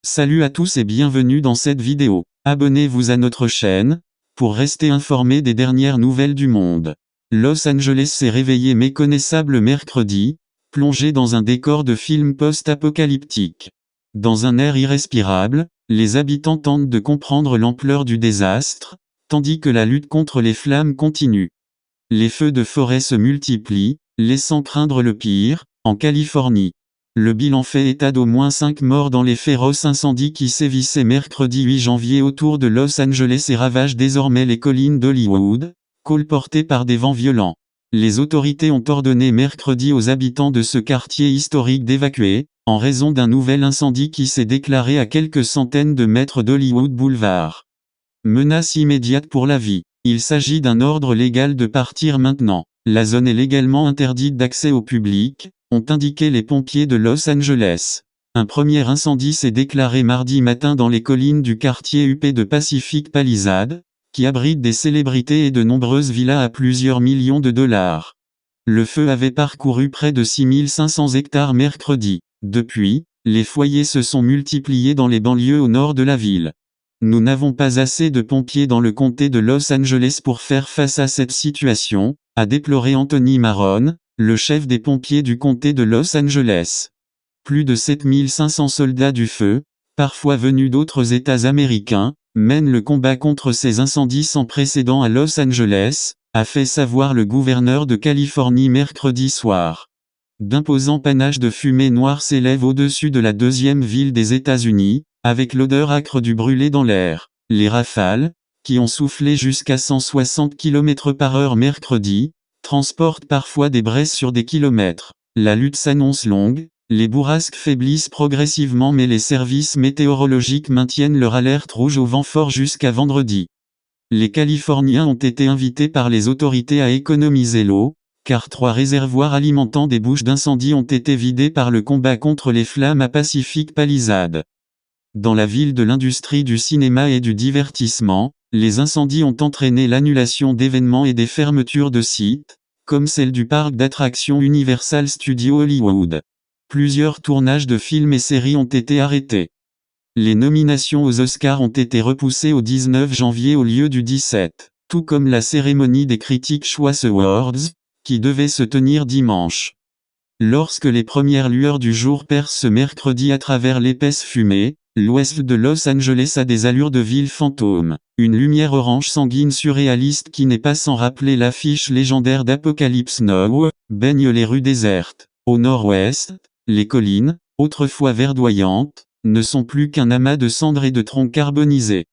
Salut à tous et bienvenue dans cette vidéo. Abonnez-vous à notre chaîne, pour rester informé des dernières nouvelles du monde. Los Angeles s'est réveillé méconnaissable mercredi, plongé dans un décor de film post-apocalyptique. Dans un air irrespirable, les habitants tentent de comprendre l'ampleur du désastre, tandis que la lutte contre les flammes continue. Les feux de forêt se multiplient, laissant craindre le pire, en Californie. Le bilan fait état d'au moins 5 morts dans les féroces incendies qui sévissaient mercredi 8 janvier autour de Los Angeles et ravagent désormais les collines d'Hollywood, colportées par des vents violents. Les autorités ont ordonné mercredi aux habitants de ce quartier historique d'évacuer, en raison d'un nouvel incendie qui s'est déclaré à quelques centaines de mètres d'Hollywood Boulevard. Menace immédiate pour la vie. Il s'agit d'un ordre légal de partir maintenant. La zone est légalement interdite d'accès au public, ont indiqué les pompiers de Los Angeles. Un premier incendie s'est déclaré mardi matin dans les collines du quartier huppé de Pacific Palisades, qui abrite des célébrités et de nombreuses villas à plusieurs millions de dollars. Le feu avait parcouru près de 6500 hectares mercredi. Depuis, les foyers se sont multipliés dans les banlieues au nord de la ville. Nous n'avons pas assez de pompiers dans le comté de Los Angeles pour faire face à cette situation, a déploré Anthony Marrone, le chef des pompiers du comté de Los Angeles. Plus de 7500 soldats du feu, parfois venus d'autres États américains, mènent le combat contre ces incendies sans précédent à Los Angeles, a fait savoir le gouverneur de Californie mercredi soir. D'imposants panaches de fumée noire s'élèvent au-dessus de la deuxième ville des États-Unis, avec l'odeur âcre du brûlé dans l'air. Les rafales, qui ont soufflé jusqu'à 160 km/h mercredi, transportent parfois des braises sur des kilomètres. La lutte s'annonce longue, les bourrasques faiblissent progressivement mais les services météorologiques maintiennent leur alerte rouge au vent fort jusqu'à vendredi. Les Californiens ont été invités par les autorités à économiser l'eau, car 3 réservoirs alimentant des bouches d'incendie ont été vidés par le combat contre les flammes à Pacific Palisades. Dans la ville de l'industrie du cinéma et du divertissement, les incendies ont entraîné l'annulation d'événements et des fermetures de sites, comme celle du parc d'attractions Universal Studios Hollywood. Plusieurs tournages de films et séries ont été arrêtés. Les nominations aux Oscars ont été repoussées au 19 janvier au lieu du 17, tout comme la cérémonie des Critics' Choice Awards, qui devait se tenir dimanche. Lorsque les premières lueurs du jour percent ce mercredi à travers l'épaisse fumée, l'ouest de Los Angeles a des allures de ville fantôme. Une lumière orange sanguine surréaliste qui n'est pas sans rappeler l'affiche légendaire d'Apocalypse Now, baigne les rues désertes. Au nord-ouest, les collines, autrefois verdoyantes, ne sont plus qu'un amas de cendres et de troncs carbonisés.